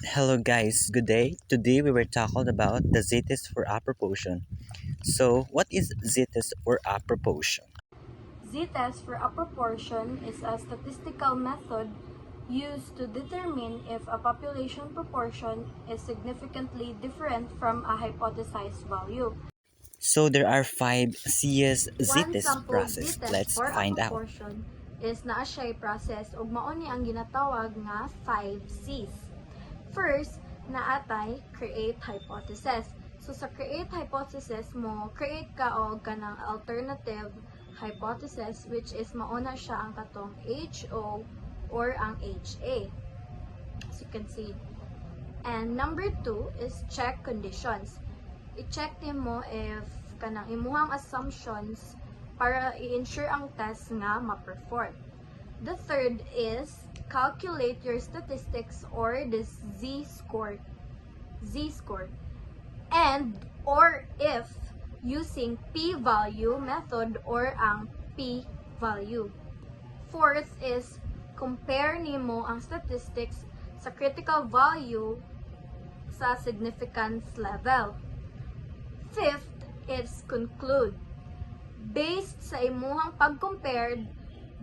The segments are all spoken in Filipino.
Hello guys, good day. Today we were talking about the z-test for a proportion. So, what is z-test for a proportion? Z-test for a proportion is a statistical method used to determine if a population proportion is significantly different from a hypothesized value. So, there are five C's One z-test sample process. Z-test Let's for a find out. proportion is naa siya'y process ug mao ni ang ginatawag nga 5 C's. First, naatay create hypothesis. So sa create hypothesis mo, create ka og kanang alternative hypothesis which is mauna siya ang katong HO or ang HA. As you can see. And number 2 is check conditions. I-check mo if kanang imuhang assumptions para i-ensure ang test nga ma-perform. The third is calculate your statistics or the z-score. And or if using p-value method or ang p-value. Fourth is compare nimo ang statistics sa critical value sa significance level. Fifth is conclude. Based sa imuhang pag-compared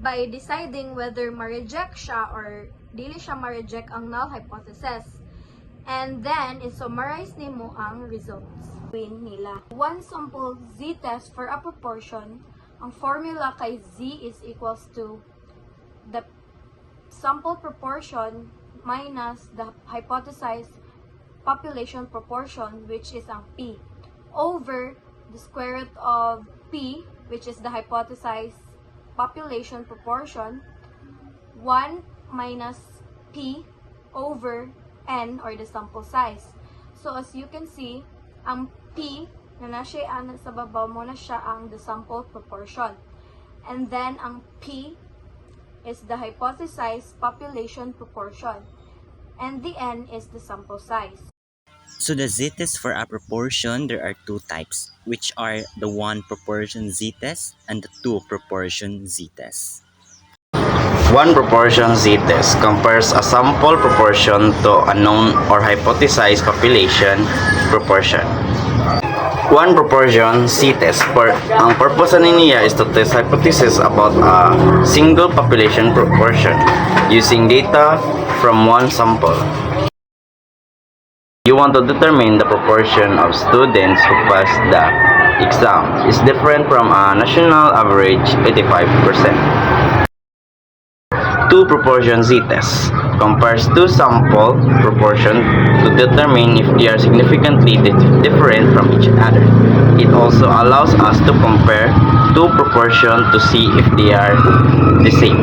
by deciding whether ma-reject siya or dili siya ma-reject ang null hypothesis. And then, i-summarize nimo ang results. Nila. One sample z-test for a proportion, ang formula kay z is equals to the sample proportion minus the hypothesized population proportion, which is ang p, over the square root of p, which is the hypothesized population proportion, 1 minus p over n, or the sample size. So as you can see, ang p na nasa sa babaw mo na siya ang the sample proportion. And then ang p is the hypothesized population proportion. And the n is the sample size. So, the z-test for a proportion, there are two types, which are the one proportion z-test and the two proportion z-test. One proportion z-test compares a sample proportion to a known or hypothesized population proportion. One proportion z-test, ang purpose niya is to test hypothesis about a single population proportion using data from one sample. You want to determine the proportion of students who pass the exam is different from a national average 85%. Two proportion z-test compares two sample proportion to determine if they are significantly different from each other. It also allows us to compare two proportions to see if they are the same.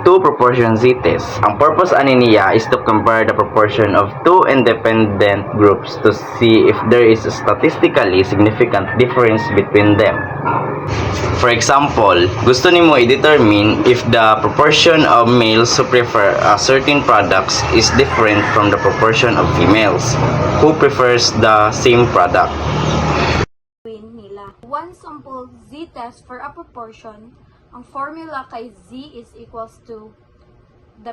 Two proportion z-test. Ang purpose niya is to compare the proportion of two independent groups to see if there is a statistically significant difference between them. For example, gusto nimo i-determine if the proportion of males who prefer a certain products is different from the proportion of females who prefers the same product. One sample z-test for a proportion, ang formula kay z is equals to the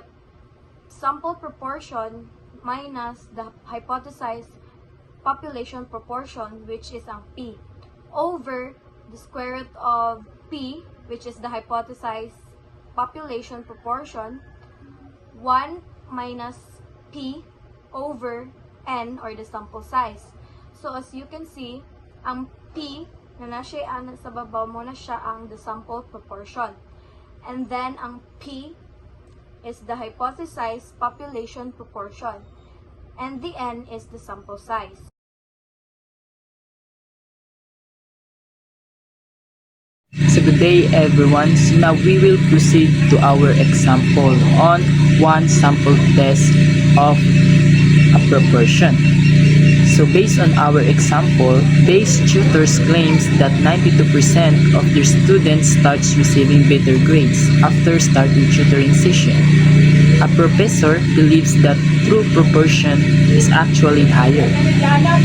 sample proportion minus the hypothesized population proportion, which is ang p, over the square root of p, which is the hypothesized population proportion, 1 minus p over n, or the sample size. So as you can see, ang p na nasa sa babaw mo na siya ang the sample proportion. And then ang p is the hypothesized population proportion. And the n is the sample size. So good day everyone. So now we will proceed to our example on one sample test of a proportion. So based on our example, Bsed tutors claims that 92% of their students starts receiving better grades after starting tutoring session. A professor believes that true proportion is actually higher.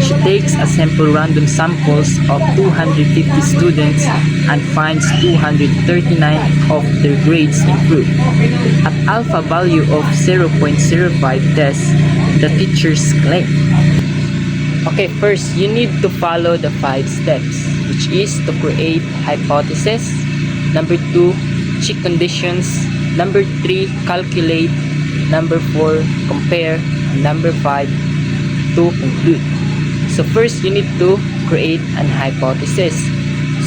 She takes a sample random samples of 250 students and finds 239 of their grades improved. At alpha value of 0.05 tests, the teachers claim. Okay, first, you need to follow the 5 steps, which is to create hypothesis. Number 2, check conditions. Number 3, calculate. Number 4, compare. And number 5, to conclude. So first, you need to create an hypothesis.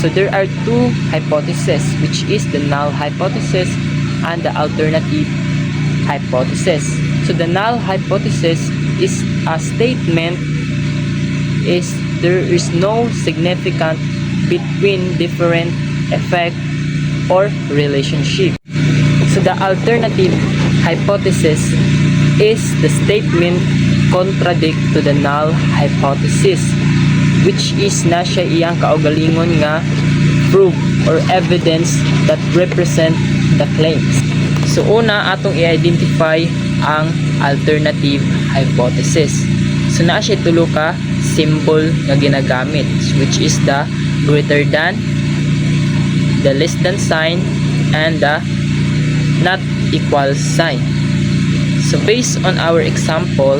So there are 2 hypotheses, which is the null hypothesis and the alternative hypothesis. So the null hypothesis is a statement is there is no significant between different effect or relationship. So the alternative hypothesis is the statement contradict to the null hypothesis, which is na siya iyang kaugalingon nga proof or evidence that represent the claims. So una atong i-identify ang alternative hypothesis. So naa siya tulo ka symbol nga ginagamit, which is the greater than, the less than sign, and the not equal sign. So based on our example,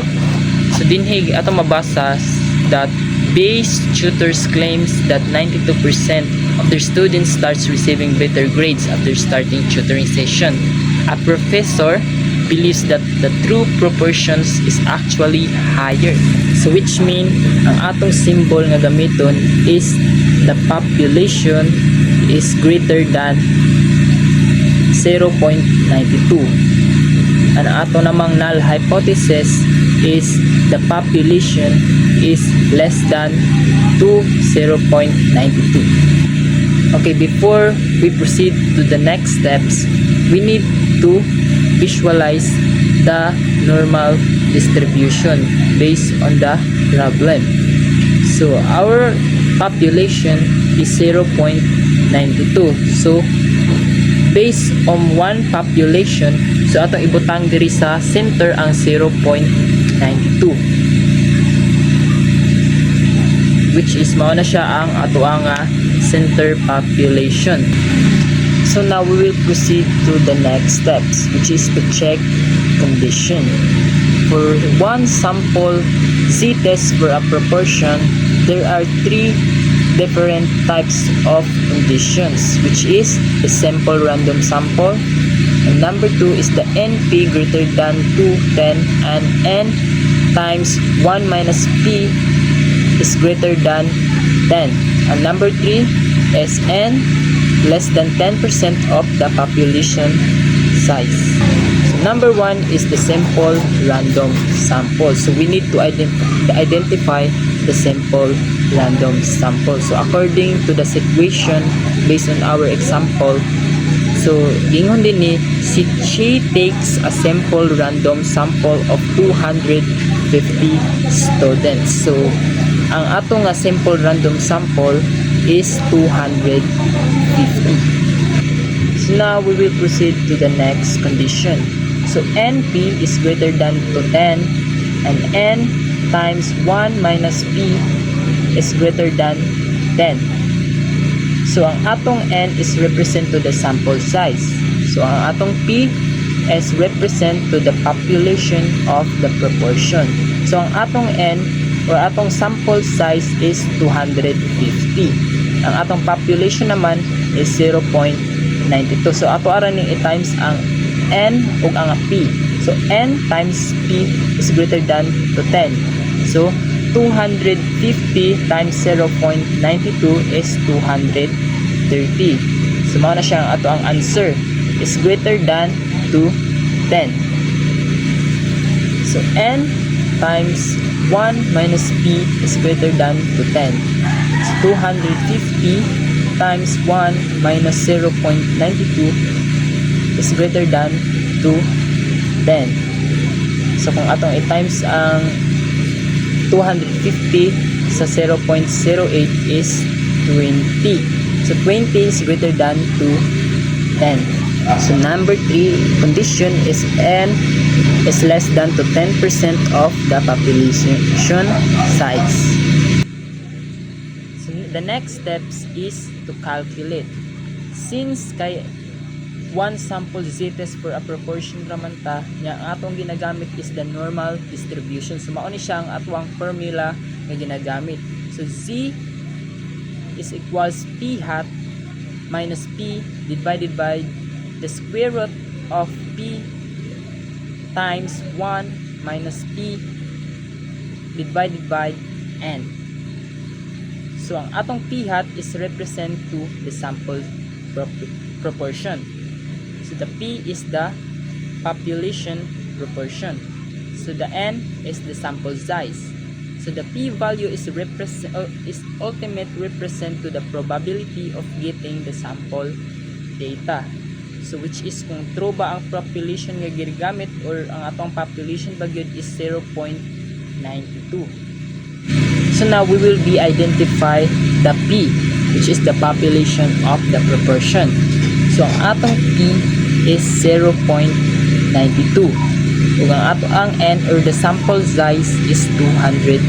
so dinhi atong mabasa that Bsed tutors claims that 92% of their students starts receiving better grades after starting tutoring session. A professor believes that the true proportions is actually higher. So which mean ang atong symbol nga gamiton is the population is greater than 0.92. Ang ato namang null hypothesis is the population is less than to 0.92. Okay, before we proceed to the next steps, we need to visualize the normal distribution based on the problem. So our population is 0.92. So based on one population, so atong ibutang diri sa center ang 0.92, which is mao na siya ang ato ang center population. So now we will proceed to the next steps, which is to check condition. For one sample z-test for a proportion, there are 3 different types of conditions, which is the sample random sample, and number 2 is the NP greater than 210, and N times 1 minus P is greater than 10, and number 3 is N less than 10% of the population size. So number 1 is the sample random sample. So we need to identify the sample random sample. So according to the situation based on our example, so gingon din ni she takes a sample random sample of 250 students. So ang atong sample random sample is 250. So now we will proceed to the next condition. So NP is greater than to 10, and N times 1 minus P is greater than 10. So ang atong N is represent to the sample size. So ang atong P is represent to the population of the proportion. So ang atong N or atong sample size is 250. Ang atong population naman is 0.92. So ato ara ning i-times ang N ug ang P. So N times P is greater than to 10. So 250 times 0.92 is 230. So mao na siya ang ato ang answer is greater than to 10. So N times 1 minus P is greater than to 10. So 250 times 1 minus 0.92 is greater than to 10. So kung atong i-times ang 250 sa 0.08 is 20. So 20 is greater than to 10. So number 3 condition is n is less than to 10% of the population size. So the next steps is to calculate. Since kay one sample z-test for a proportion raman ta, nya ang atong ginagamit is the normal distribution. So mao ni siya ang atong formula nga ginagamit. So z is equals p hat minus p divided by the square root of p times 1 minus p divided by n. So ang atong p hat is represent to the sample proportion. So the p is the population proportion. So the n is the sample size. So the p value is ultimate represent to the probability of getting the sample data. So which is kung true ba ang population nga ginagamit or ang atong population ba gyud is 0.92. So now we will be identify the p, which is the population of the proportion. So ang atong p is 0.92. Ug ang atong n or the sample size is 250.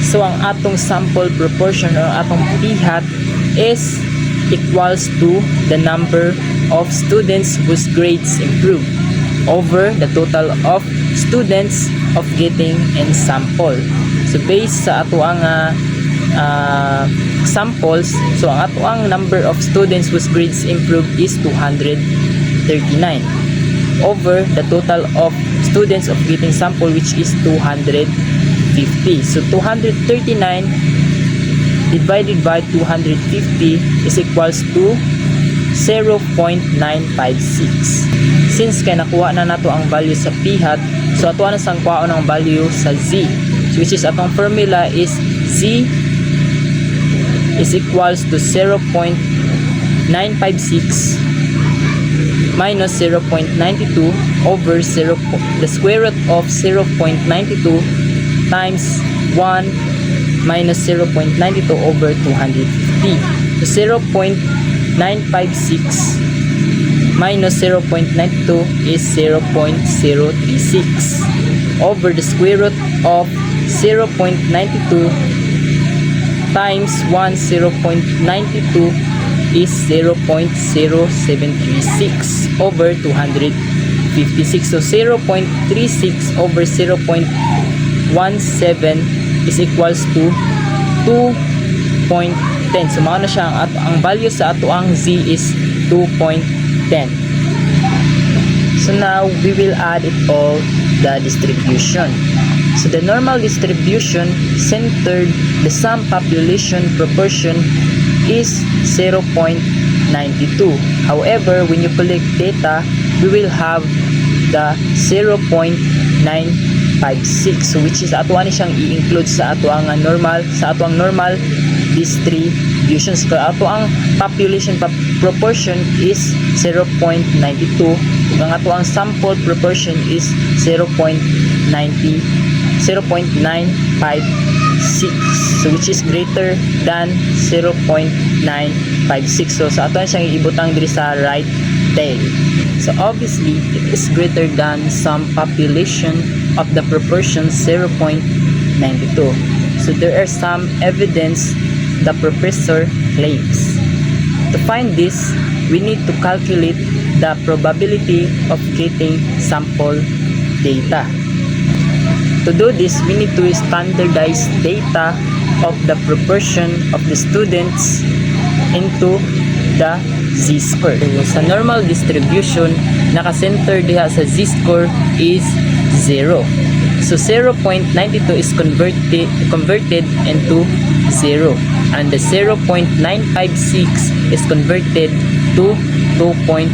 So ang atong sample proportion or atong p hat is equals to the number of students whose grades improve over the total of students of getting in sample. So based sa ato ang samples, so ang ato ang number of students whose grades improve is 239 over the total of students of getting sample, which is 250. So 239 divided by 250 is equals to 0.956. Since kay nakuha na nato ang value sa p hat, so ato na sang kuha ng value sa z, which is atong formula is z is equals to 0.956 minus 0.92 over the square root of 0.92 times 1 minus 0.92 over 250. So 0.956 minus 0.92 is 0.036 over the square root of 0.92 times 1 0.92 is 0.0736 over 256. So 0.36 over 0.17 is equals to 2.10. So mao na siya ang value sa ato ang z is 2.10. So now we will add it all the distribution. So the normal distribution centered the sum population proportion is 0.92. However, when you collect data, we will have the 0.956, so which is ato ani siyang i-include sa ato ang normal distributions. So ato ang population proportion is 0.92 ug ang ato ang sample proportion is 0.956, so which is greater than 0.956. So sa ato siyang ibutang diri sa right tail. So obviously it is greater than some population of the proportion 0.92. So there are some evidence the professor claims. To find this, we need to calculate the probability of getting sample data. To do this, we need to standardize data of the proportion of the students into the z-score. So, sa normal distribution, naka-center diha sa z-score is 0. So 0.92 is converted into 0, and the 0.956 is converted to 2.10.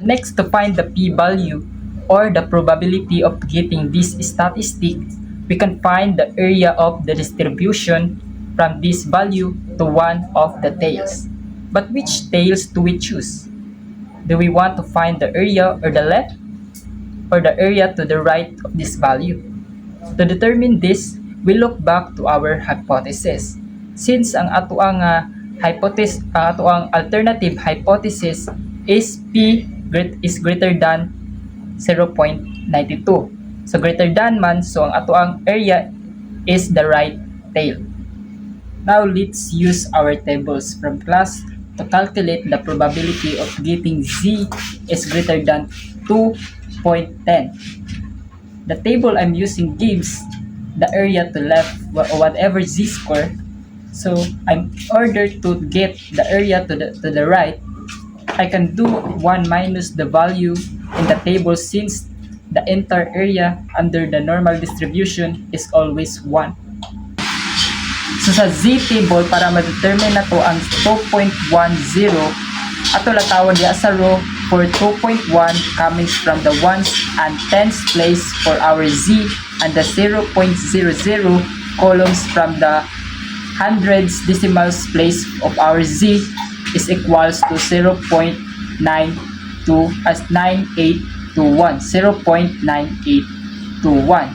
Next, to find the p-value or the probability of getting this statistic, we can find the area of the distribution from this value to one of the tails. But which tails do we choose? Do we want to find the area or the left or the area to the right of this value? To determine this, we look back to our hypothesis. Since ang ato ang ato ang alternative hypothesis is is greater than 0.92. So greater than man, so ang ato ang area is the right tail. Now let's use our tables from class to calculate the probability of getting z is greater than 2.10. The table I'm using gives the area to left whatever z square. So I'm ordered to get the area to the right. I can do 1 minus the value in the table since the entire area under the normal distribution is always 1. So sa z table, para ma-determine na to ang 2.10, ato latawon diya sa row for 2.1 coming from the ones and tens place for our z, and the 0.00 columns from the hundreds decimals place of our z is equals to 0.92 as 9821, 0.9821.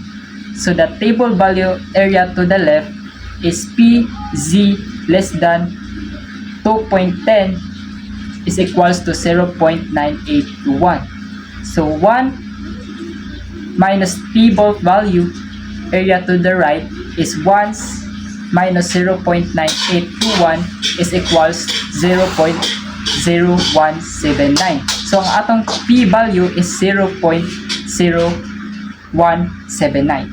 So the table value area to the left is PZ less than 2.10 is equals to 0.9821. So 1 minus P both value area to the right is 1 minus 0.9821 is equals 0.0179. So ang atong P value is 0.0179.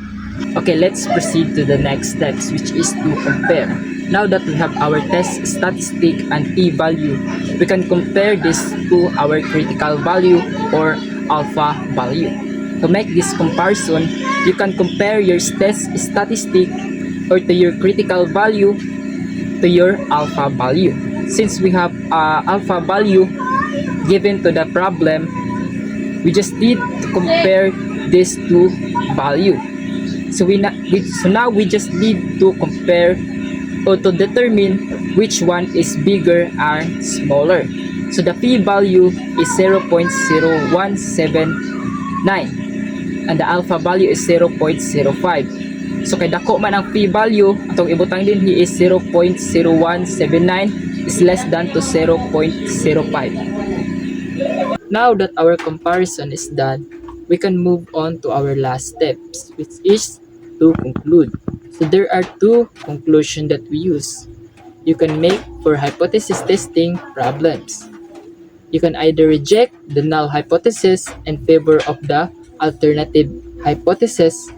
Okay, let's proceed to the next steps, which is to compare. Now that we have our test statistic and p-value, we can compare this to our critical value or alpha value. To make this comparison, you can compare your test statistic or to your critical value to your alpha value. Since we have alpha value given to the problem, we just need to compare these two value. So now we just need to compare or to determine which one is bigger and smaller. So the p-value is 0.0179 and the alpha value is 0.05. So kay dako man ang p-value, atong ibutang din is 0.0179 is less than to 0.05. Now that our comparison is done, we can move on to our last steps, which is to conclude. So there are two conclusions that we use. You can make for hypothesis testing problems. You can either reject the null hypothesis in favor of the alternative hypothesis,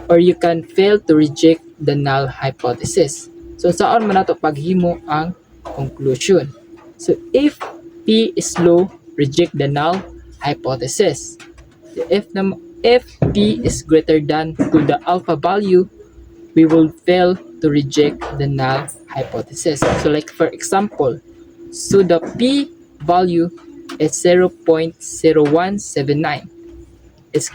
or you can fail to reject the null hypothesis. So saan man nato paghimo ang conclusion? So if P is low, reject the null hypothesis. If P is greater than to the alpha value, we will fail to reject the null hypothesis. So like for example, so the P value is 0.0179 is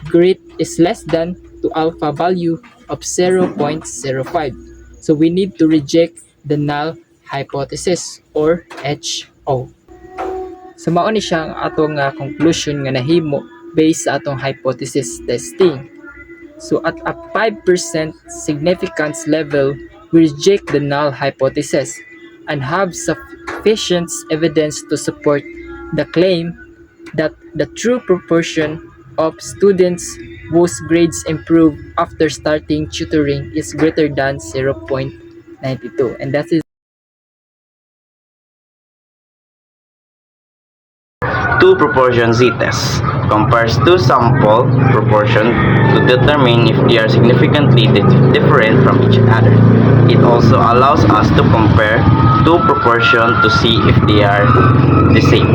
less than to alpha value of 0.05. So we need to reject the null hypothesis or HO. So mao ni siya ang atong conclusion nga nahimo based sa atong hypothesis testing. So at a 5% significance level, we reject the null hypothesis and have sufficient evidence to support the claim that the true proportion of students whose grades improve after starting tutoring is greater than 0.92. And that is Two proportion z-test compares two sample proportion to determine if they are significantly different from each other. It also allows us to compare two proportion to see if they are the same.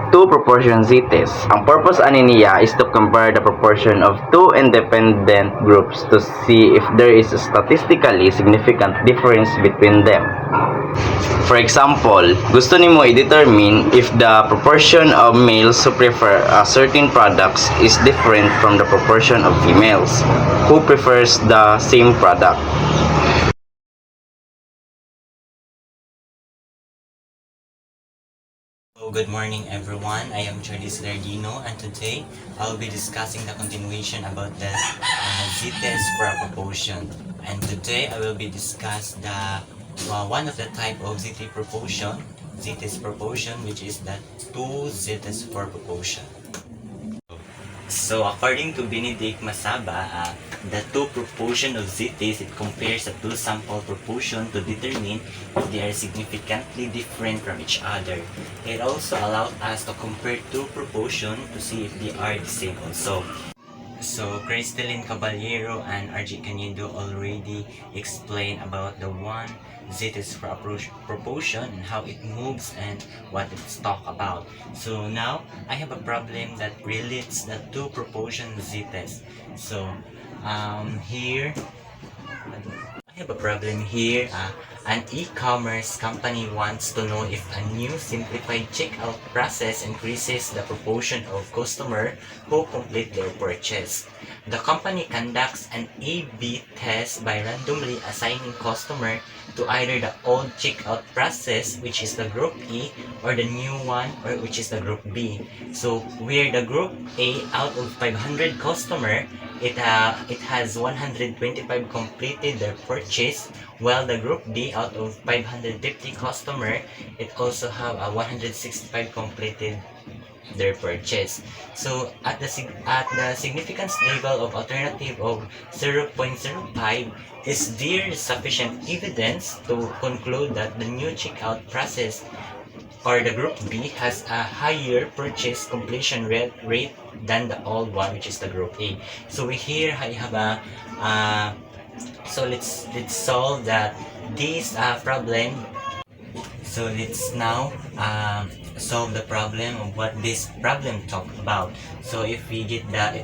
Two proportion z-test. Ang purpose ani niya is to compare the proportion of two independent groups to see if there is a statistically significant difference between them. For example, gusto nimo i-determine if the proportion of males who prefer certain products is different from the proportion of females who prefers the same product. Good morning everyone, I am Charles Lardino and today I'll be discussing the continuation about the z-test for a proportion. And today I will be discuss the one of the type of ZT proportion, ZT's proportion, which is the 2 ZT's for proportion. So according to Benedict Masaba, the two proportion of ZTs, it compares the two sample proportion to determine if they are significantly different from each other. It also allowed us to compare two proportion to see if they are the same also. So Crystalline Caballero and RG Cañedo already explained about the one ZT's for proportion and how it moves and what it's talk about. So now I have a problem that relates the two proportion ZT's. So here I have a problem here. An e-commerce company wants to know if a new simplified checkout process increases the proportion of customers who complete their purchase. The company conducts an A/B test by randomly assigning customers to either the old checkout process, which is the group E, or the new one, or which is the group B. So where the group A, out of 500 customers, it has 125 completed their purchase, while the group B, out of 550 customer, it also have a 165 completed their purchase. So at the significance level of alternative of 0.05, is there sufficient evidence to conclude that the new checkout process or the group B has a higher purchase completion rate than the old one, which is the group A. So we here I have a so let's solve that this problem. So let's now solve the problem of what this problem talk about. So if we get the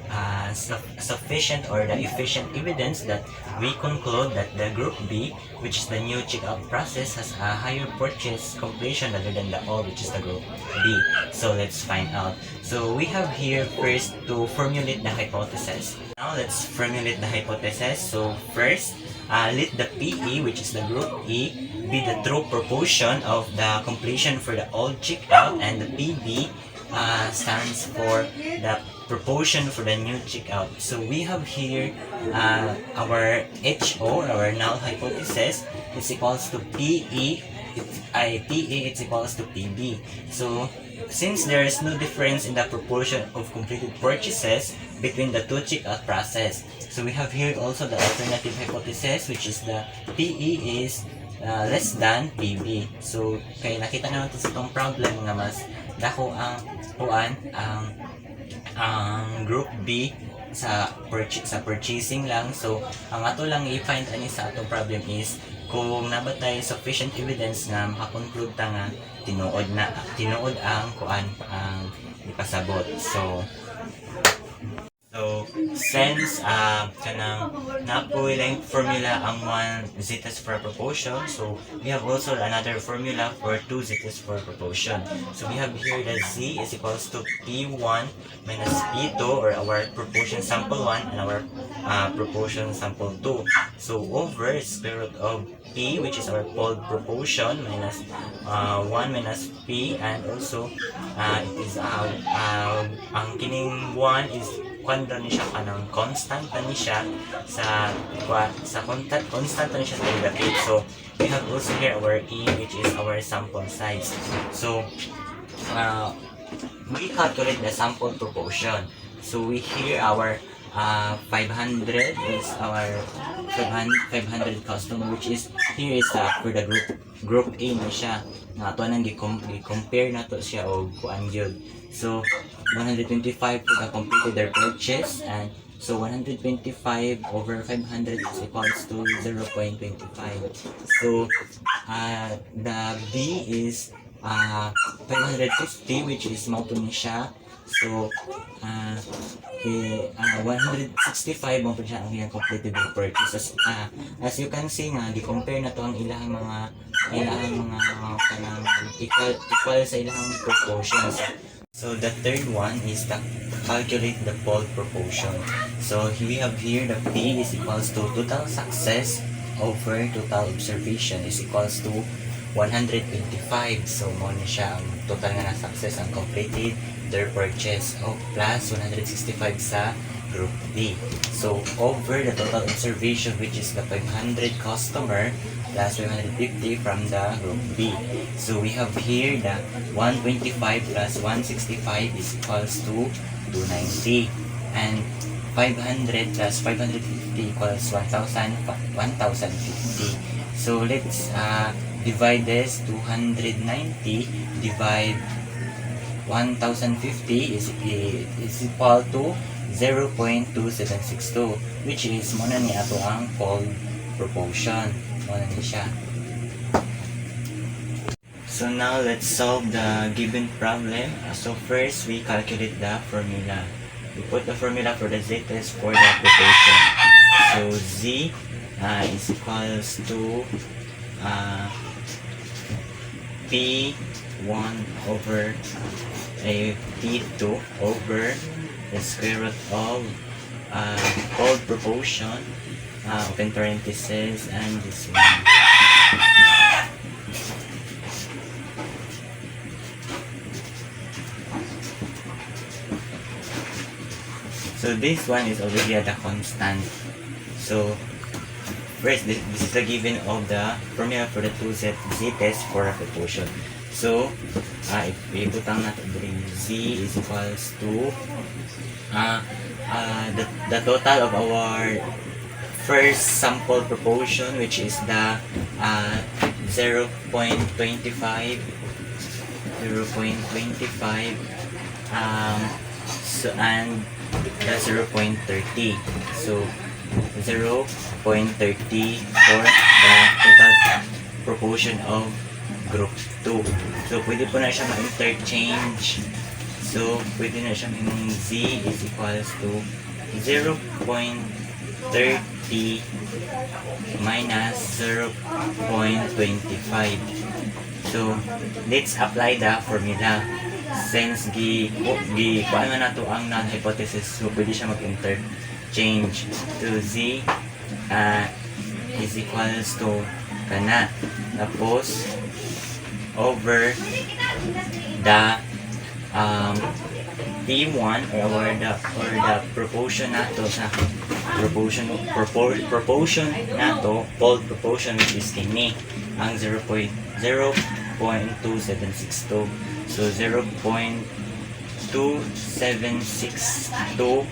sufficient or the efficient evidence that we conclude that the group B, which is the new checkout process, has a higher purchase completion rather than the old, which is the group B. So let's find out. So we have here first to formulate the hypothesis. Now let's formulate the hypothesis. So first, let the PE, which is the group E, be the true proportion of the completion for the old checkout, and the PB stands for the proportion for the new checkout. So we have here our HO, our null hypothesis, is equals to PE. PA is equals to PB. So since there is no difference in the proportion of completed purchases between the two checkout process, so we have here also the alternative hypothesis, which is the PE is less than PB. So kay nakita naman sa itong problem nga mas dako ang kuan ang group B sa purchasing lang. So ang ato lang i-find ani sa atong problem is kung nabatay sufficient evidence nga makakonclude ta nga tinuod ang kuan ang ipasabot. So since kanang napoy lang formula ang 1 zetas for proportion, so we have also another formula for 2 zetas for proportion. So we have here the z is equals to p1 minus p2, or our proportion sample 1 and our proportion sample 2. So over square root of p, which is our fold proportion, minus 1 minus p, and also it is ang kining 1 is kwando ni siya kanang constant ni siya sa constant ni siya sa derivative. So we have also here our e, which is our sample size. So we calculate the sample proportion. So we here our 500 is our 500 customer, which is here is for the group A na siya nga ato nang compare nato siya og kuan gyud. So 125 for the completed their purchase, and so 125 over 500 is equals to 0.25. So the B is 550, which is mauto ni siya. So 165 mo po siya ang iyang completed purchase. As you can see nga, di-compare na to ang ilang mga kanang equal sa ilang proportions. So the third one is to calculate the fold proportion. So we have here the P is equals to total success over total observation is equals to 125. So mo na siya ang total nga na success ang completed their purchase of plus 165 sa group B. So over the total observation, which is the 500 customer, plus 550 from the group B. So we have here the 125 plus 165 is equals to 290, and 500 plus 550 equals 1050. So let's divide this. 290 divide 1050 is equal to 0.2762, which is muna ni ato ang fold proportion. Muna ni siya. So now let's solve the given problem. So first we calculate the formula. We put the formula for the z test for the proportion. So z is equals to P1 over P2 over the square root of fold proportion, open parentheses, and this one. So this one is already at a constant. So first, this is the given of the formula for the 2z test for a proportion. So if ibutang natin din, z is equals to the total of our first sample proportion, which is the 0.25 so, and the 0.30. So 0.30 for the total proportion of group 2. So pwede po na siya ma-interchange. So pwede na siya yung z is equals to 0.30 minus 0.25. So let's apply the formula. Since paano na to ang null hypothesis, so pwede siya mag-interchange. To z is equals to kana, tapos over the P1 or the proportion nato sa proportion nato, fold proportion, which is kini ang 0.2762. So 0.2762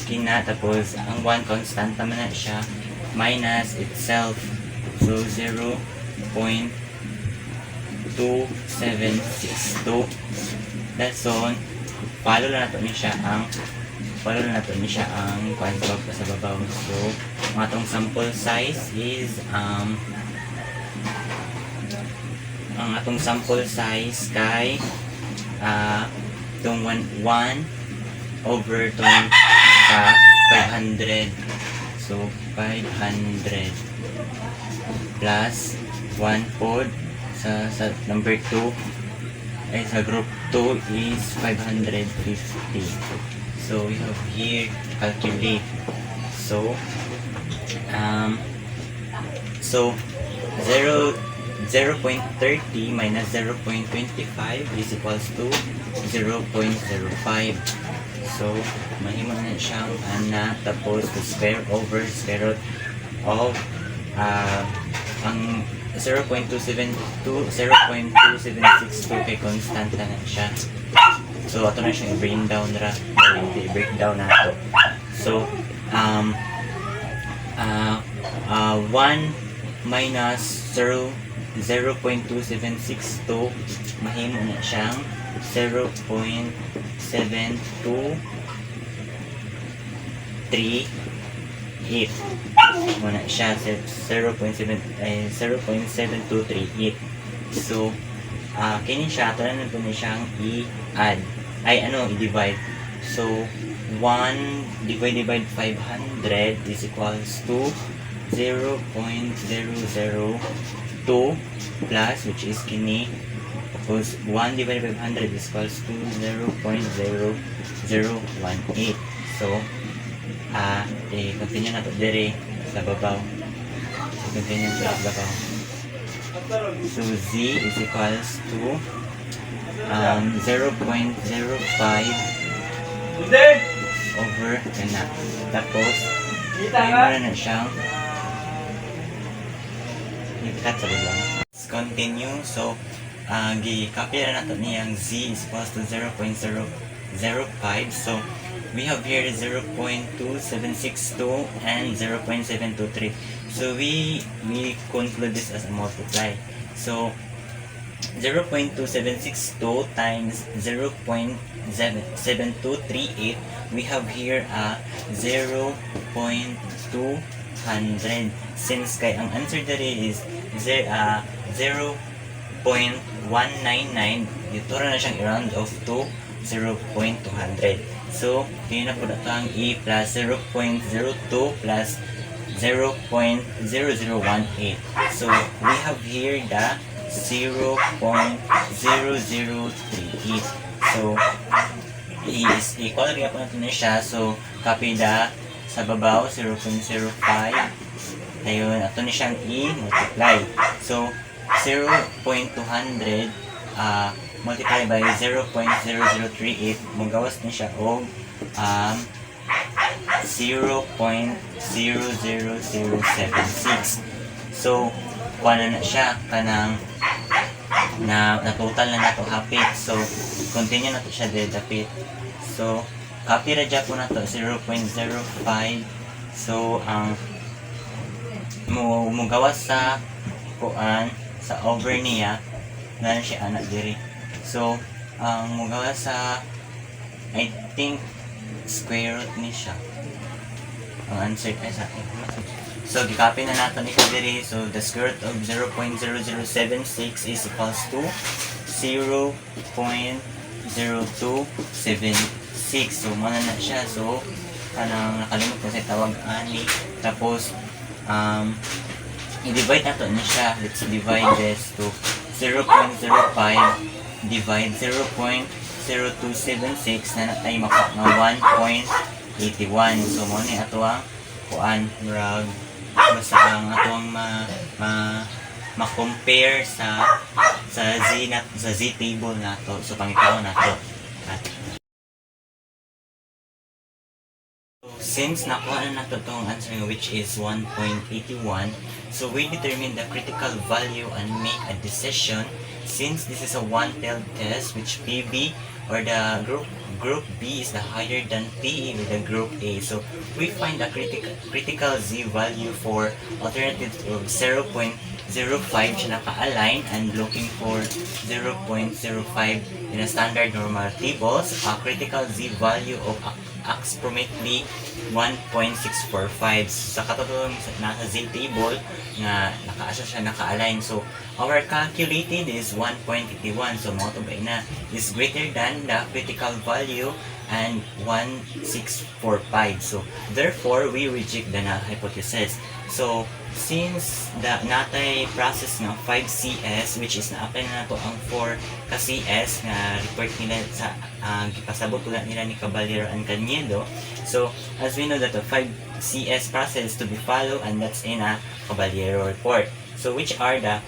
kina, tapos ang 1 constant naman na siya, minus itself. So 0.2762. That's all. Follow na nato niya ang quantity sa babaw. So ang atong sample size is ang atong sample size kay itong 1 over itong 500. So 500 plus 1 pod sa number 2 ay sa group 2 is 550. So we have here calculate. So 0.30 minus 0.25 is equals to 0.05. So mahimo na siyang tapos to square over square root of ang 0.2762 kay constant na siya. So ato na siyang i-breakdown nato. So 1 minus 0.2762 mahimo na siyang 0.7238. Muna siya 0.7238. So kini siya ato na po siyang i-add i-divide. So 1 divided by 500 is equals to 0.002 plus, which is kini, tapos 1 divided by 500 is equals to 0.0018. So continue na to dire sa babaw. So continue sa babaw. So z is equals to 0.05 over kana. Tapos ay mara na siyang Cut sa lang. Let's continue. So, gi-copy na nato niyang z is equals to 0.005. So, we have here 0.2762 and 0.723. So, we conclude this as a multiply. So, 0.2762 times 0.7238, we have here a 0.200. Since kay ang answer dali is 0.199, dito na siyang i-round off to 0.200. So, kaya na po na ito ang e plus 0.02 plus 0.0018. So, we have here the 0.0038. So, is equal rin po natin na siya. So, copy the sa babaw, 0.05. Ayun, ito na siyang i-multiply. So, 0.200 multiply by 0.0038, magawas na siya o 0.00076. So, kuha na siya kanang na total na nato hapit. So, continue na to siya dapit. So, copy ra dyan po na to 0.05. So, ang mugawas sa kuan sa over niya na siya anak diri. So, ang mugawas sa I think square root ni siya. Ang answer kay sa akin. So, gikopy na nato ni diri. So, the square root of 0.0076 is equals to 0.0276. So, mana na siya. So, kanang nakalimot ko sa tawag ani. Tapos, i-divide nato niya siya. Let's divide this to 0.05 divide 0.0276 na natay makuha na 1.81. So, mo ni ato ang kuan murag basta ang atong ma-compare sa Z table nato. So, pangitaw nato. Since nakuha na nato itong answer which is 1.81, so we determine the critical value and make a decision. Since this is a one-tailed test which PB or the group B is the higher than PE with the group A. So we find the critical Z value for alternative of 0.05 siya naka-align and looking for 0.05 in a standard normal tables. A critical Z value of approximately 1.645. Sa katulong nasa Z table nga naka-asa siya naka-align. So our calculated is 1.81. So mo to ba na is greater than the critical value and 1.645. So therefore we reject the null hypothesis. So since the natay process ng 5CS which is na-apply na nato ang 4 ka CS nga report nila sa gipasabot ulit nila ni Caballero and Cañedo. So as we know that the 5CS process to be followed and that's in a Caballero report. So which are the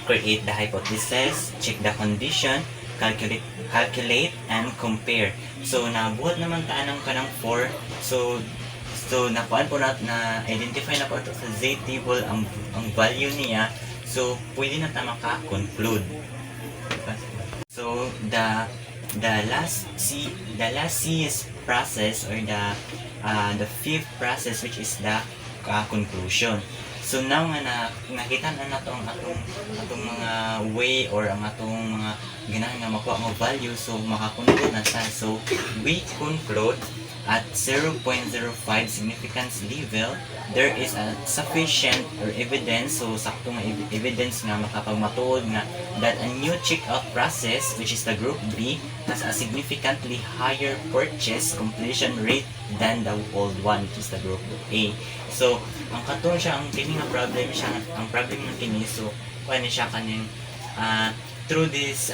create the hypothesis, check the condition, calculate and compare. So nabuhat naman taanang kanang 4. So nakuan po na identify na po ito sa Z table ang value niya. So pwede na ta maka-conclude. So the last CS process or the fifth process which is the conclusion. So now nga nakita na nato ang atong mga way or ang atong mga ganahan nga makuha nga value. So maka-conclude na siya. So we conclude at 0.05 significance level, there is a sufficient or evidence, so saktong evidence nga makapagmatuod nga that a new checkout process, which is the group B, has a significantly higher purchase completion rate than the old one, which is the group A. So, ang katon siya, ang kini nga problem siya, ang problem ng kini, so, kani siya kaning, through this,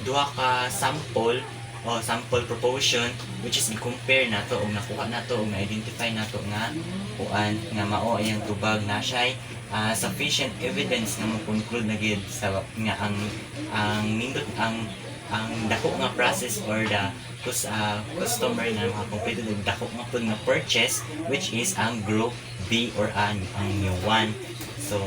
duha ka sample, o sample proportion which is i-compare nato og nakuha nato og na-identify nato nga kuan nga mao ayang tubag na siya sufficient evidence nga mo-conclude na gid sa nga ang nindot ang dako nga process or the customer na makakomplete og dako nga pud nga purchase which is ang group B or A ang inyong 1. So,